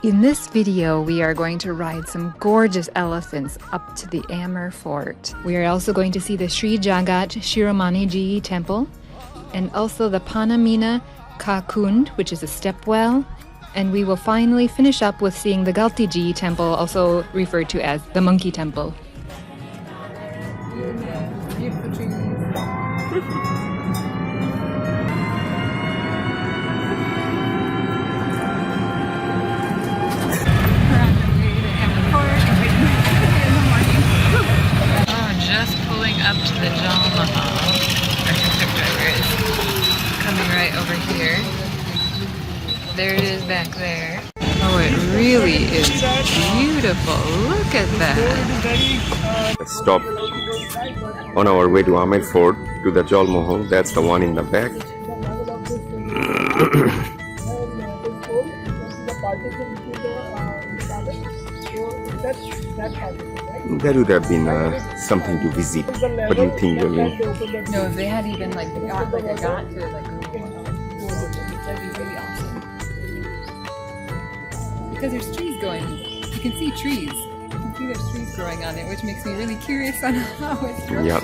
In this video, we are going to ride some gorgeous elephants up to the Amer fort. We are also going to see the Sri Jagat Shiromani Temple, and also the Panna Meena Kund, which is a stepwell. And we will finally finish up with seeing the Galtiji Temple, also referred to as the Monkey Temple. Just pulling up to the Jal Mahal. Our truck driver is coming right over here. There it is back there. Oh, it really is beautiful. Look at that. Stop on our way to Amer Fort to the Jal Mahal. That's the one in the back. That would have been something to visit. What do you think, Jolene? No, if they had even got to that'd be really awesome. Because there's trees going. You can see trees. You can see there's trees growing on it, which makes me really curious on how it's growing. Yeah.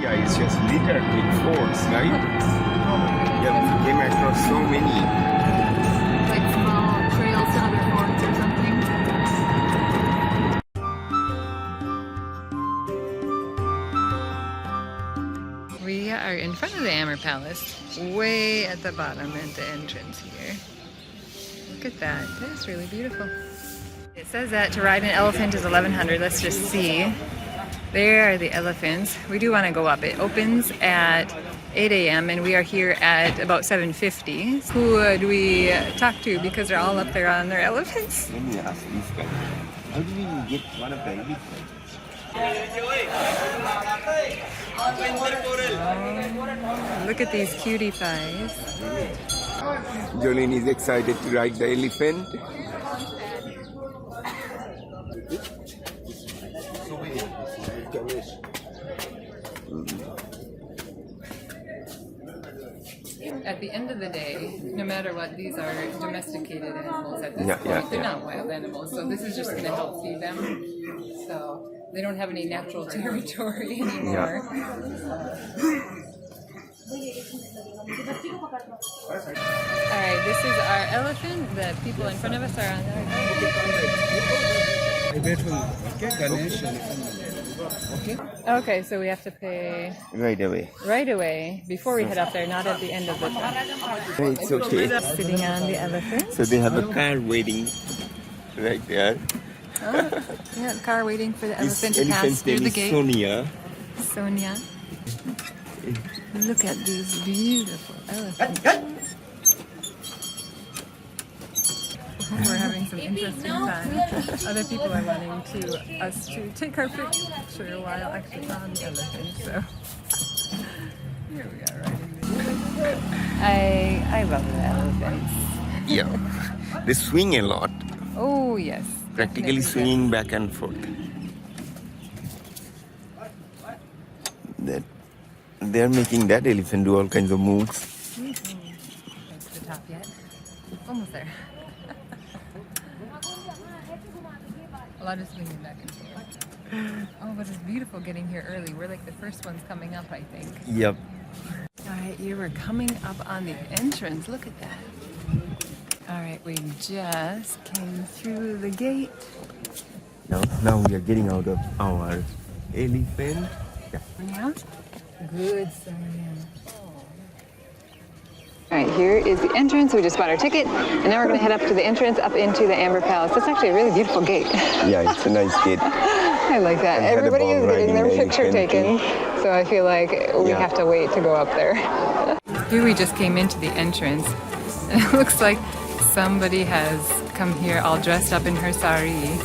Yeah, it's just littered with forts, right? Yeah, we came across so many. We are in front of the Amer Palace, way at the bottom at the entrance here. Look at that. That is really beautiful. It says that to ride an elephant is 1100. Let's just see. There are the elephants. We do want to go up. It opens at 8 a.m. and we are here at about 7:50. Who would we talk to? Because they're all up there on their elephants. Let me ask this guy. How did you get one of the elephants? Look at these cutie pies. Jolene is excited to ride the elephant. At the end of the day, no matter what, these are domesticated animals at this point. They're not wild animals, so this is just going to help feed them. So they don't have any natural territory anymore. Alright, this is our elephant. The people in front of us are on Okay, so we have to pay right away. Right away, before we head up there, not at the end of the trip. It's okay. Sitting on the elephant. So they have a car waiting right there. Oh, yeah, the car waiting for the elephant to pass Elephant's through name the is gate. Sonia. Look at these beautiful elephants. We're having some interesting time. Other people are wanting us to take our picture while actually on the elephant. So here we are riding this. I love the elephants. Yeah, they swing a lot. Oh yes. Practically swinging back and forth. They're making that elephant do all kinds of moves. Thanks to the top yet. Almost there. A lot of swinging back and forth. Oh, but it's beautiful getting here early. We're like the first ones coming up, I think. Yep. Alright, you were coming up on the entrance. Look at that. Alright, we just came through the gate. Now we are getting out of our elephant. Yeah. Good, Sonia. Alright, here is the entrance. We just bought our ticket, and now we're going to head up to the entrance, up into the Amer Palace. That's actually a really beautiful gate. Yeah, it's a nice gate. I like that. Everybody is getting their picture taken, so I feel like we have to wait to go up there. Here we just came into the entrance, and it looks like somebody has come here all dressed up in her sari.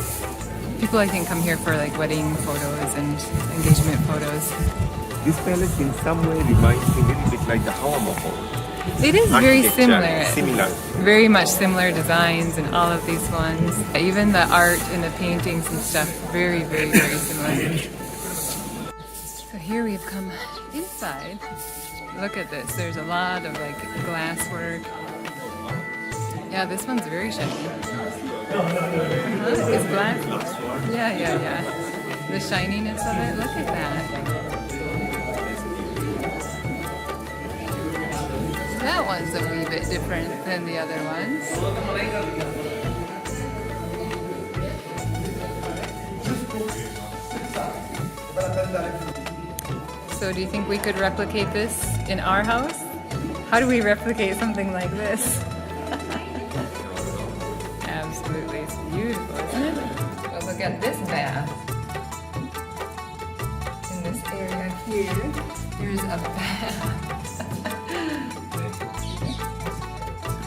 People, I think, come here for like wedding photos and engagement photos. This palace in some way reminds me a little bit like the Hawa Mahal. It is very similar. Similar. Very much similar designs in all of these ones. Even the art and the paintings and stuff, very, very, very similar. So here we have come inside Look at this. There's a lot of like glass work. Yeah, this one's very shiny. It's black. Yeah. The shininess of it. Look at that. That one's a wee bit different than the other ones. So do you think we could replicate this in our house? How do we replicate something like this? Absolutely, it's beautiful, isn't it? Well, look at this bath. In this area here, there's a bath.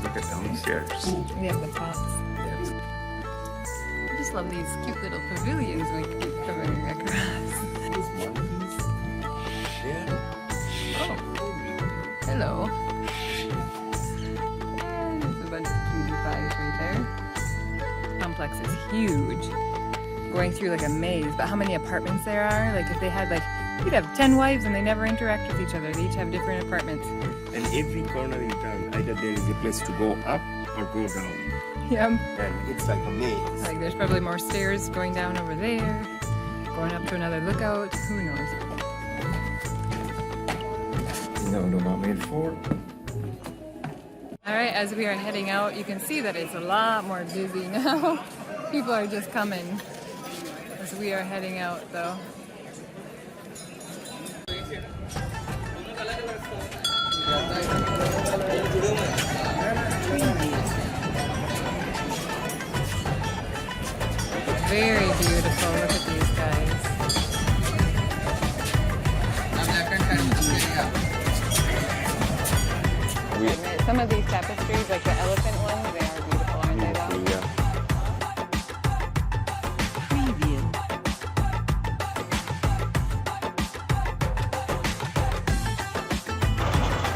Look at downstairs. We have the pots. I just love these cute little pavilions we keep coming across. Oh, hello. And there's a bunch of cutie pies right there. Complex is huge. Going through like a maze, but how many apartments there are? Like if they had like, you'd have 10 wives and they never interact with each other. They each have different apartments. And every corner you turn, either there is a place to go up or go down. Yep. And it's like a maze. Like there's probably more stairs going down over there, going up to another lookout. Who knows? No, Amer Fort. All right, as we are heading out, you can see that it's a lot more busy now. People are just coming as we are heading out, though. Very beautiful. Look at these guys. Some of these tapestries, like the elephant ones, they are beautiful, aren't they, though? Yeah.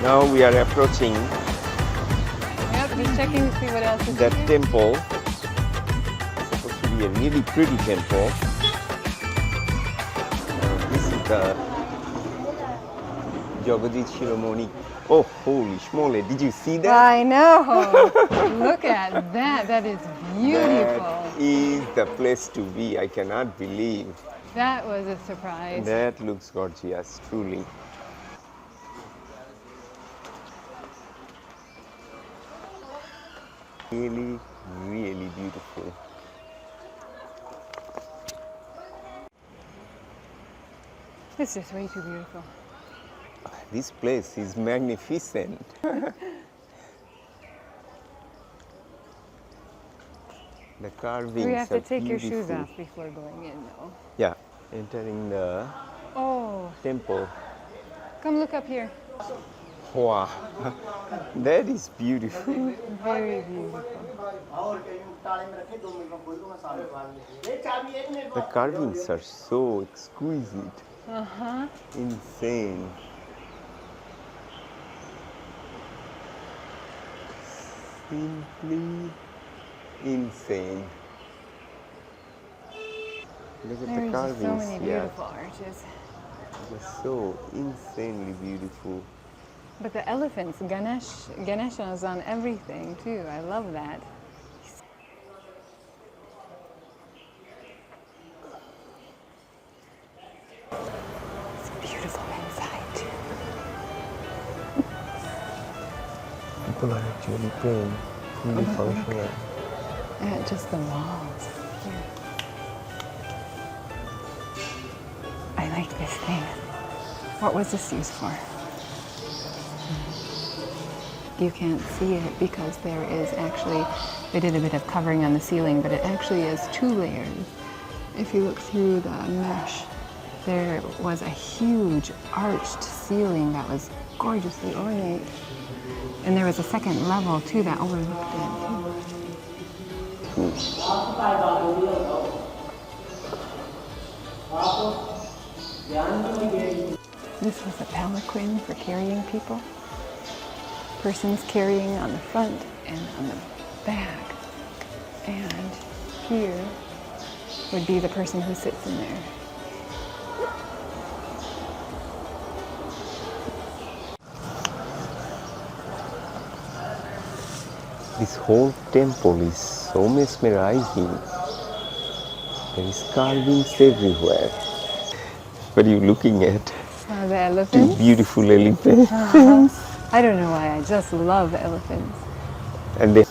Now we are approaching Yep, just checking to see what else is that here. temple. It's supposed to be a really pretty temple. This is the Jagat Ji Shiromani. Oh, holy schmoly, did you see that? I know. Look at that. That is beautiful. That is the place to be. I cannot believe. That was a surprise. That looks gorgeous, truly. Really, really beautiful. It's just way too beautiful. This place is magnificent. The carvings We have to are take your beautiful. shoes off before going in, though. Yeah, entering the Oh, temple. come look up here. Wow, that is beautiful. Very beautiful. The carvings are so exquisite. Uh-huh. Insane. Simply insane. Look at the There's carvings. so many Yeah, beautiful arches. they're so insanely beautiful. But the elephants, Ganesha is on everything too. I love that. It's beautiful inside too. People are actually praying, fully functional. And just the walls. Here. I like this thing. What was this used for? You can't see it because there is actually, they did a bit of covering on the ceiling, but it actually is 2 layers. If you look through the mesh, there was a huge arched ceiling that was gorgeously ornate. And there was a second level too that overlooked it. This was a palanquin for carrying people. Persons carrying on the front and on the back. And here would be the person who sits in there. This whole temple is so mesmerizing. There is carvings everywhere. What are you looking at? The Two elephants? beautiful elephants. I don't know why, I just love elephants. And they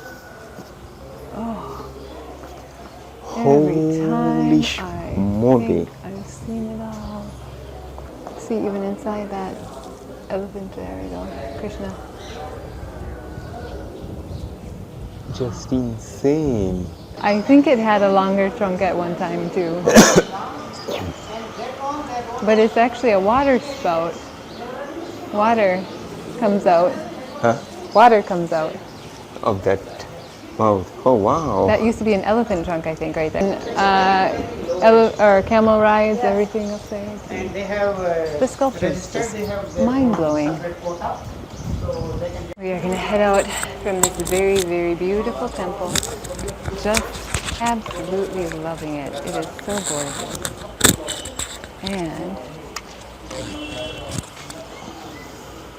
Every holy time I moly. think I've seen it all. See, even inside that elephant, there we go, Krishna. Just insane. I think it had a longer trunk at one time too. But it's actually a water spout. Water comes out. Huh? Water comes out. Of that mouth. Oh wow. That used to be an elephant trunk, I think, right there. Or camel rides, everything up there. And they have The sculpture is just mind-blowing. We are going to head out from this very, very beautiful temple. Just absolutely loving it. It is so gorgeous. And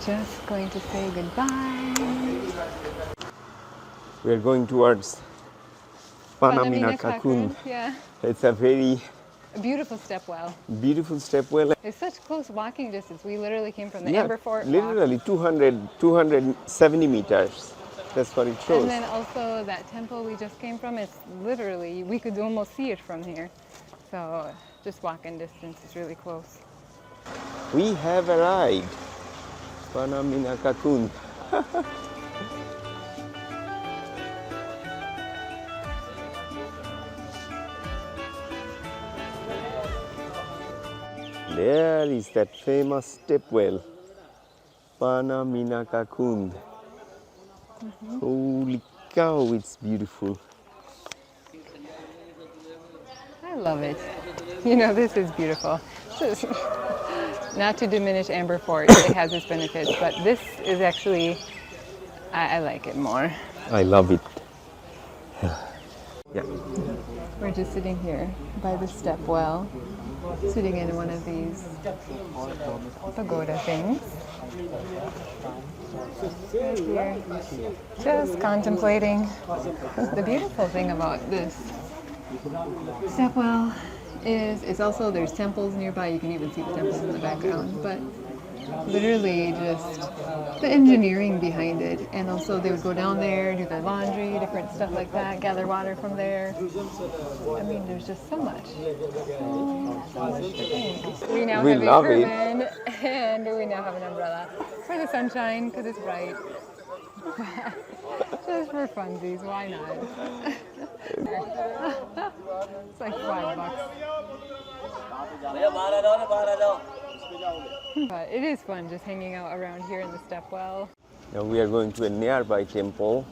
just going to say goodbye. We are going towards Panna Meena Kund. Yeah. It's a very A beautiful stepwell. beautiful stepwell. It's such close walking distance. We literally came from the Amer Fort. Literally 270 meters. That's what it shows. And then also that temple we just came from, it's literally, we could almost see it from here. So just walking distance is really close. We have arrived. Panna Meena Kund. There is that famous stepwell, Panna Meena Kund. Holy cow, it's beautiful. I love it. You know, this is beautiful. This is, not to diminish Amer Fort, it has its benefits, but this is actually, I like it more. I love it. Yeah. We're just sitting here by the stepwell, sitting in one of these pagoda things. Right here, just contemplating. The beautiful thing about this stepwell is it's also, there's temples nearby. You can even see the temples in the background, but literally just the engineering behind it. And also they would go down there, do their laundry, different stuff like that, gather water from there. I mean, there's just so much. So much to think. We now have a turban and we now have an umbrella for the sunshine because it's bright. Just for funsies, why not? It's like $5. But it is fun just hanging out around here in the stepwell. Now we are going to a nearby temple.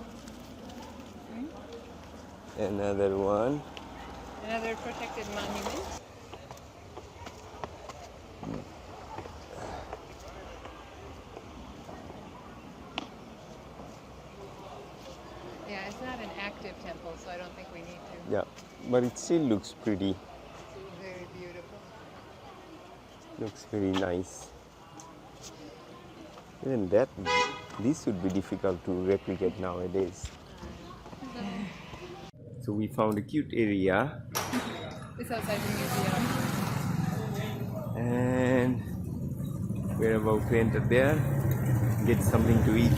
Another one. Another protected monument. Yeah, it's not an active temple, so I don't think we need to. Yeah, but it still looks pretty. Very beautiful. Looks very nice. Even that, this would be difficult to replicate nowadays. So we found a cute area. It's outside the museum. And we're about to enter there, get something to eat.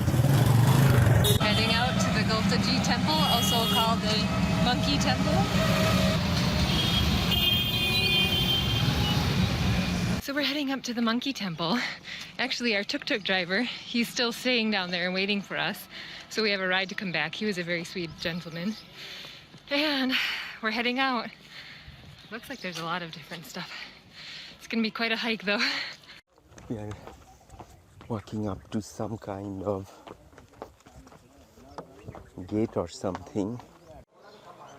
Heading out to the Galtiji Temple, also called the Monkey Temple. So we're heading up to the Monkey Temple. Actually, our tuk-tuk driver, he's still staying down there and waiting for us. So we have a ride to come back. He was a very sweet gentleman. And we're heading out. Looks like there's a lot of different stuff. It's gonna be quite a hike though. We are walking up to some kind of gate or something.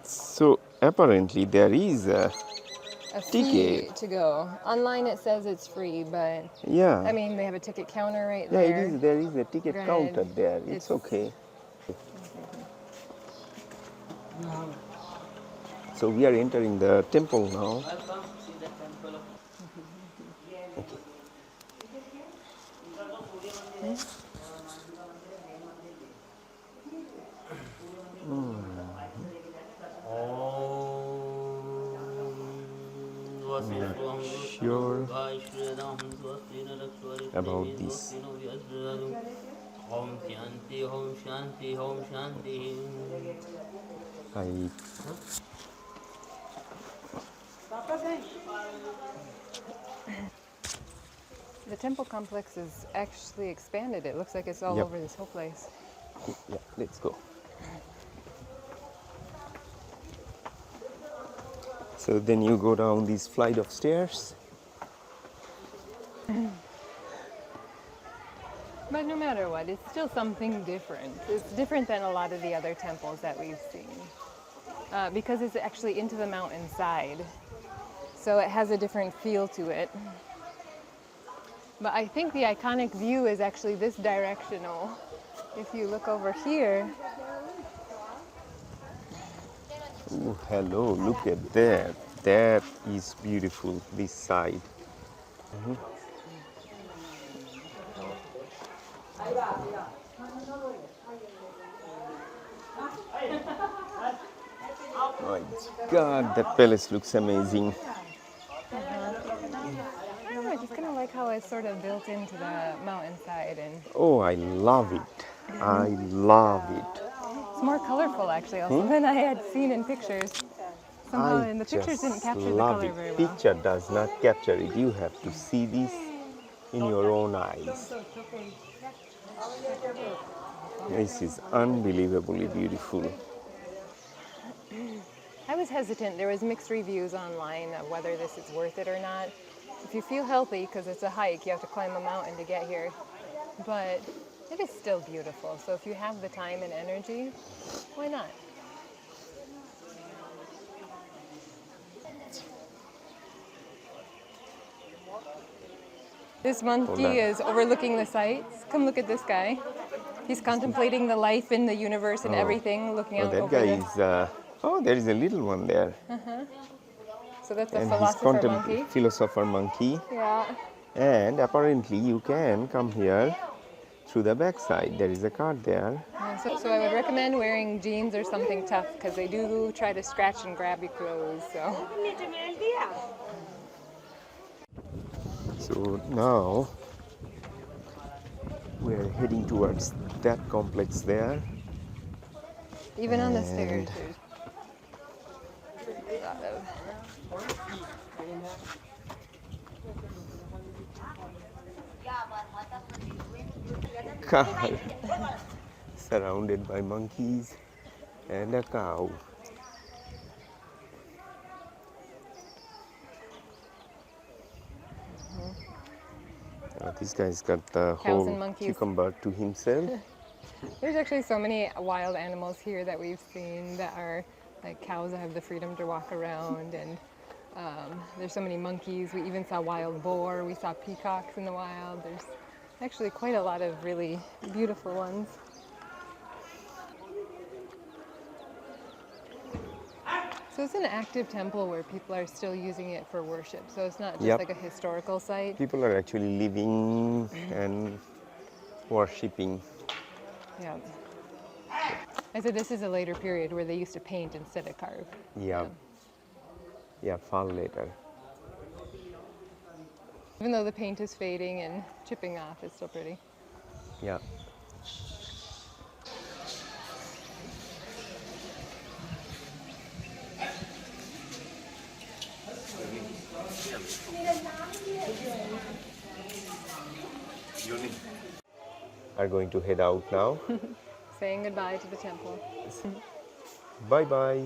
So apparently there is a fee ticket to go. Online it says it's free, but yeah. I mean they have a ticket counter right Yeah, there. it is. There is a ticket Granted, counter there. It's okay. So we are entering the temple now. Okay. not sure about this. I The temple complex is actually expanded. It looks like it's all Yep. over this whole place. Yeah, let's go. So then you go down this flight of stairs. But no matter what, it's still something different. It's different than a lot of the other temples that we've seen. Because it's actually into the mountainside. So it has a different feel to it. But I think the iconic view is actually this directional. If you look over here, Oh, hello, look at that. That is beautiful, this side. My God, that palace looks amazing. I don't know, I just kind of like how it's sort of built into the mountainside, and Oh, I love it. I love it. it's more colorful actually also than I had seen in pictures. Somehow in the pictures didn't just capture the love color it. very well. Picture does not capture it. You have to see this in your own eyes. This is unbelievably beautiful. I was hesitant. There was mixed reviews online of whether this is worth it or not. If you feel healthy, because it's a hike, you have to climb a mountain to get here. But it is still beautiful. So if you have the time and energy, why not? This monkey is overlooking the sights. Come look at this guy. He's contemplating the life in the universe and everything, looking Oh, out that over guy the... is. Oh, there is a little one there. So that's the And he's philosopher monkey. philosopher monkey. Yeah. And apparently you can come here through the backside. There is a cart there. So I would recommend wearing jeans or something tough because they do try to scratch and grab your clothes. So now we're heading towards that complex there. Even on the stairs, there's a lot of... Car surrounded by monkeys and a cow. This guy's got the Cows whole and monkeys. cucumber to himself. There's actually so many wild animals here that we've seen that are like cows that have the freedom to walk around, and there's so many monkeys. We even saw wild boar. We saw peacocks in the wild. There's actually quite a lot of really beautiful ones. So it's an active temple where people are still using it for worship. So it's not just like a historical site. People are actually living and worshipping. Yeah. I said this is a later period where they used to paint instead of carve. Yeah. Yeah, far later. Even though the paint is fading and chipping off, it's still pretty. Yeah. Are going to head out now. Saying goodbye to the temple. Bye bye.